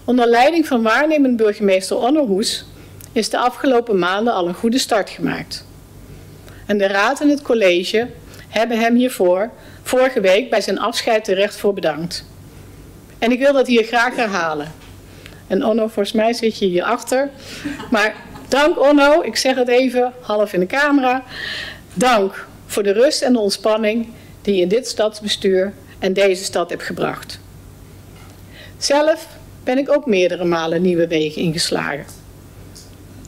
Onder leiding van waarnemend burgemeester Onno Hoes is de afgelopen maanden al een goede start gemaakt. En de raad en het college hebben hem hiervoor vorige week bij zijn afscheid terecht voor bedankt. En ik wil dat hier graag herhalen. En Onno, volgens mij zit je hierachter. Maar dank Onno, ik zeg het even, half in de camera. Dank voor de rust en de ontspanning die je in dit stadsbestuur en deze stad hebt gebracht. Zelf ben ik ook meerdere malen nieuwe wegen ingeslagen.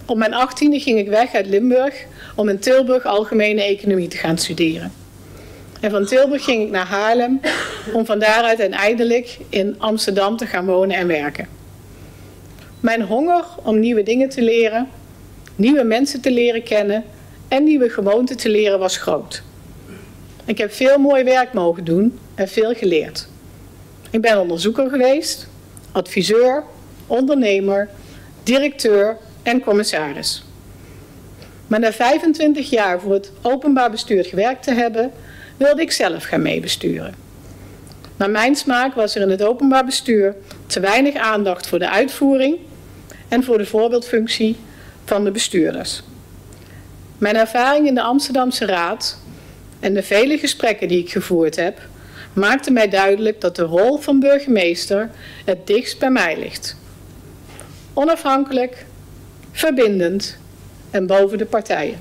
Op mijn 18e ging ik weg uit Limburg om in Tilburg algemene economie te gaan studeren. En van Tilburg ging ik naar Haarlem om van daaruit uiteindelijk in Amsterdam te gaan wonen en werken. Mijn honger om nieuwe dingen te leren, nieuwe mensen te leren kennen en nieuwe gewoonten te leren was groot. Ik heb veel mooi werk mogen doen en veel geleerd. Ik ben onderzoeker geweest, adviseur, ondernemer, directeur en commissaris. Maar na 25 jaar voor het openbaar bestuur gewerkt te hebben, wilde ik zelf gaan meebesturen. Naar mijn smaak was er in het openbaar bestuur te weinig aandacht voor de uitvoering en voor de voorbeeldfunctie van de bestuurders. Mijn ervaring in de Amsterdamse Raad en de vele gesprekken die ik gevoerd heb, maakte mij duidelijk dat de rol van burgemeester het dichtst bij mij ligt. Onafhankelijk, verbindend en boven de partijen.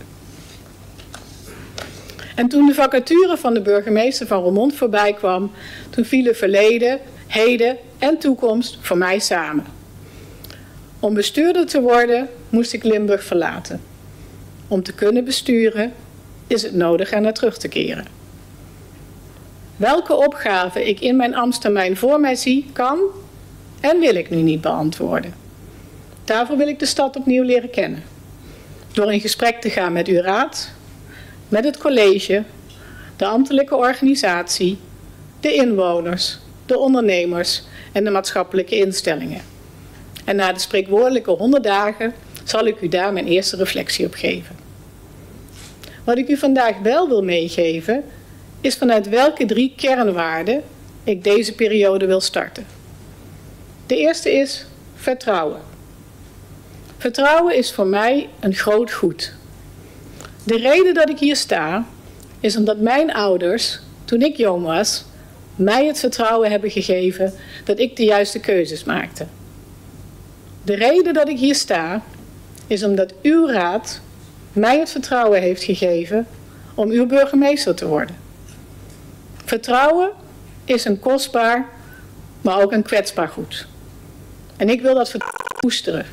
En toen de vacature van de burgemeester van Roermond voorbij kwam, toen vielen verleden, heden en toekomst voor mij samen. Om bestuurder te worden moest ik Limburg verlaten. Om te kunnen besturen is het nodig er naar terug te keren. Welke opgave ik in mijn ambtstermijn voor mij zie, kan en wil ik nu niet beantwoorden. Daarvoor wil ik de stad opnieuw leren kennen. Door in gesprek te gaan met uw raad, met het college, de ambtelijke organisatie, de inwoners, de ondernemers en de maatschappelijke instellingen. En na de spreekwoordelijke 100 dagen zal ik u daar mijn eerste reflectie op geven. Wat ik u vandaag wel wil meegeven, is vanuit welke 3 kernwaarden ik deze periode wil starten. De eerste is vertrouwen. Vertrouwen is voor mij een groot goed. De reden dat ik hier sta, is omdat mijn ouders, toen ik jong was, mij het vertrouwen hebben gegeven dat ik de juiste keuzes maakte. De reden dat ik hier sta, is omdat uw raad mij het vertrouwen heeft gegeven om uw burgemeester te worden. Vertrouwen is een kostbaar, maar ook een kwetsbaar goed. En ik wil dat vertrouwen koesteren.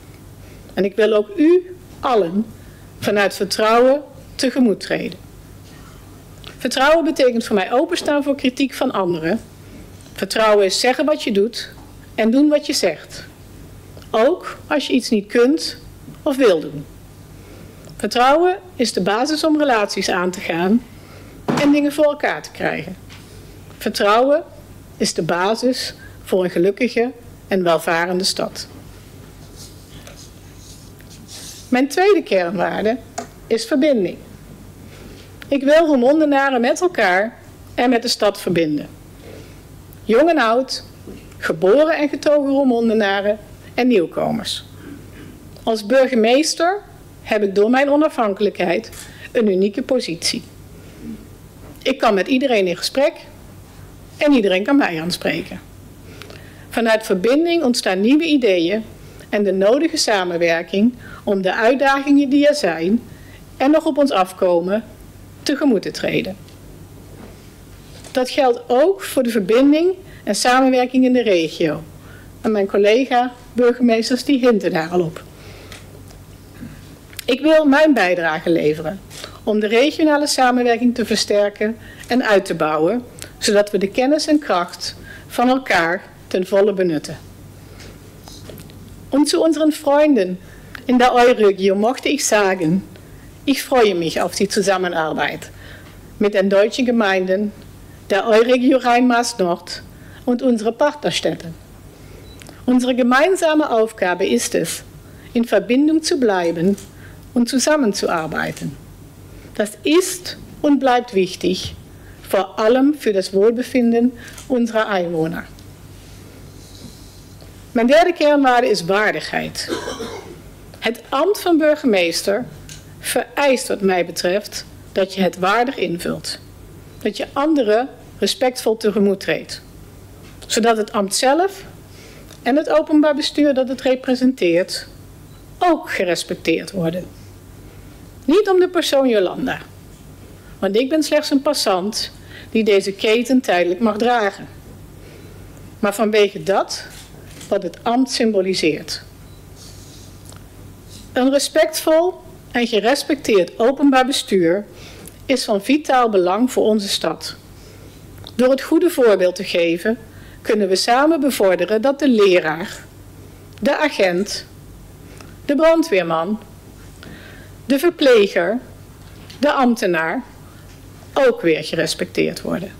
En ik wil ook u allen vanuit vertrouwen tegemoet treden. Vertrouwen betekent voor mij openstaan voor kritiek van anderen. Vertrouwen is zeggen wat je doet en doen wat je zegt. Ook als je iets niet kunt of wil doen. Vertrouwen is de basis om relaties aan te gaan en dingen voor elkaar te krijgen. Vertrouwen is de basis voor een gelukkige en welvarende stad. Mijn tweede kernwaarde is verbinding. Ik wil Roermondenaren met elkaar en met de stad verbinden. Jong en oud, geboren en getogen Roermondenaren en nieuwkomers. Als burgemeester heb ik door mijn onafhankelijkheid een unieke positie. Ik kan met iedereen in gesprek en iedereen kan mij aanspreken. Vanuit verbinding ontstaan nieuwe ideeën en de nodige samenwerking om de uitdagingen die er zijn en nog op ons afkomen tegemoet te treden. Dat geldt ook voor de verbinding en samenwerking in de regio. En mijn collega-burgemeesters die hinten daar al op. Ik wil mijn bijdrage leveren om de regionale samenwerking te versterken en uit te bouwen, zodat we de kennis en kracht van elkaar ten volle benutten. Und zu unseren Freunden in der Euregio möchte ich sagen, ich freue mich auf die Zusammenarbeit mit den deutschen Gemeinden, der Euregio Rhein-Maas-Nord und unsere Partnerstädte. Unsere gemeinsame Aufgabe ist es, in Verbindung zu bleiben und zusammenzuarbeiten. Das ist und bleibt wichtig, vor allem für das Wohlbefinden unserer Einwohner. Mijn derde kernwaarde is waardigheid. Het ambt van burgemeester vereist wat mij betreft dat je het waardig invult. Dat je anderen respectvol tegemoet treedt. Zodat het ambt zelf en het openbaar bestuur dat het representeert ook gerespecteerd worden. Niet om de persoon Jolanda. Want ik ben slechts een passant die deze keten tijdelijk mag dragen. Maar vanwege dat wat het ambt symboliseert. Een respectvol en gerespecteerd openbaar bestuur is van vitaal belang voor onze stad. Door het goede voorbeeld te geven, kunnen we samen bevorderen dat de leraar, de agent, de brandweerman, de verpleger, de ambtenaar ook weer gerespecteerd worden.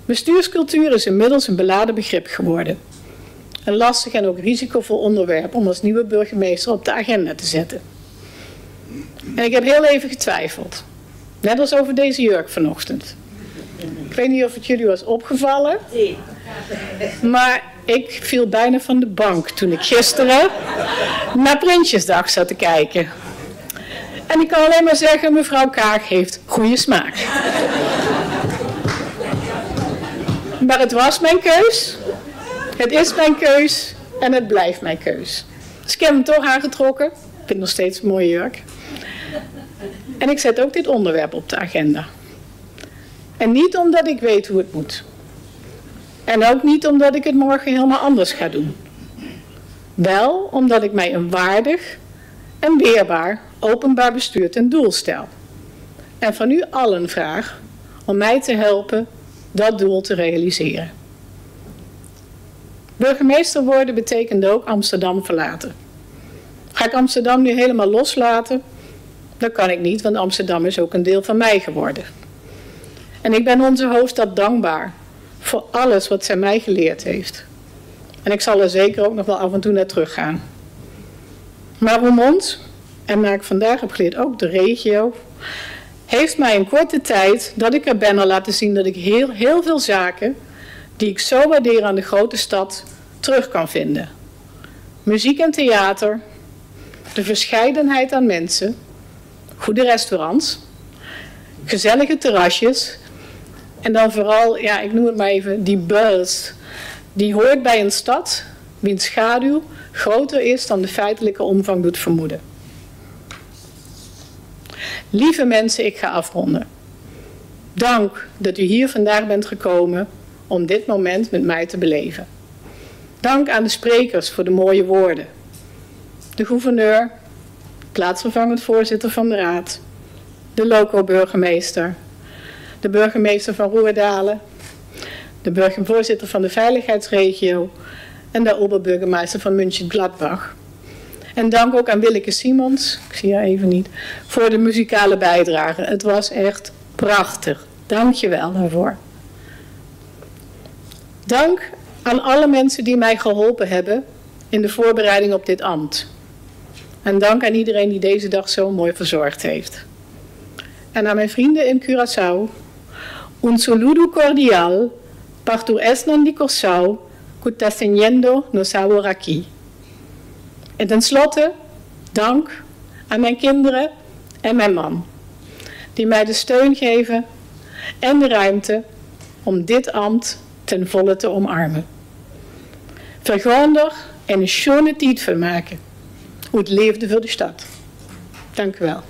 Bestuurscultuur is inmiddels een beladen begrip geworden. Een lastig en ook risicovol onderwerp om als nieuwe burgemeester op de agenda te zetten. En ik heb heel even getwijfeld. Net als over deze jurk vanochtend. Ik weet niet of het jullie was opgevallen. Maar ik viel bijna van de bank toen ik gisteren naar Prinsjesdag zat te kijken. En ik kan alleen maar zeggen, mevrouw Kaag heeft goede smaak. Maar het was mijn keus. Het is mijn keus. En het blijft mijn keus. Dus ik heb hem toch aangetrokken. Ik vind het nog steeds een mooie jurk. En ik zet ook dit onderwerp op de agenda. En niet omdat ik weet hoe het moet. En ook niet omdat ik het morgen helemaal anders ga doen. Wel omdat ik mij een waardig en weerbaar openbaar bestuur ten doel stel. En van u allen vraag om mij te helpen dat doel te realiseren. Burgemeester worden betekent ook Amsterdam verlaten. Ga ik Amsterdam nu helemaal loslaten? Dat kan ik niet, want Amsterdam is ook een deel van mij geworden. En ik ben onze hoofdstad dankbaar voor alles wat zij mij geleerd heeft. En ik zal er zeker ook nog wel af en toe naar teruggaan. Maar Roermond, en waar ik vandaag heb geleerd ook de regio, heeft mij in korte tijd dat ik er ben al laten zien dat ik heel veel zaken die ik zo waardeer aan de grote stad terug kan vinden. Muziek en theater, de verscheidenheid aan mensen, goede restaurants, gezellige terrasjes en dan vooral, ja, ik noem het maar even, die buzz. Die hoort bij een stad wiens schaduw groter is dan de feitelijke omvang doet vermoeden. Lieve mensen, ik ga afronden. Dank dat u hier vandaag bent gekomen om dit moment met mij te beleven. Dank aan de sprekers voor de mooie woorden. De gouverneur, plaatsvervangend voorzitter van de raad, de loco-burgemeester, de burgemeester van Roerdalen, de voorzitter van de veiligheidsregio en de oberburgemeester van München-Gladbach. En dank ook aan Willeke Simons, ik zie haar even niet, voor de muzikale bijdrage. Het was echt prachtig. Dank je wel daarvoor. Dank aan alle mensen die mij geholpen hebben in de voorbereiding op dit ambt. En dank aan iedereen die deze dag zo mooi verzorgd heeft. En aan mijn vrienden in Curaçao. Un saludo cordial, partu esnan di Curaçao, cutaseñendo nos aquí. En tenslotte, dank aan mijn kinderen en mijn man, die mij de steun geven en de ruimte om dit ambt ten volle te omarmen. Vergonder en een schone tijd vermaken. Hoe het leefde voor de stad. Dank u wel.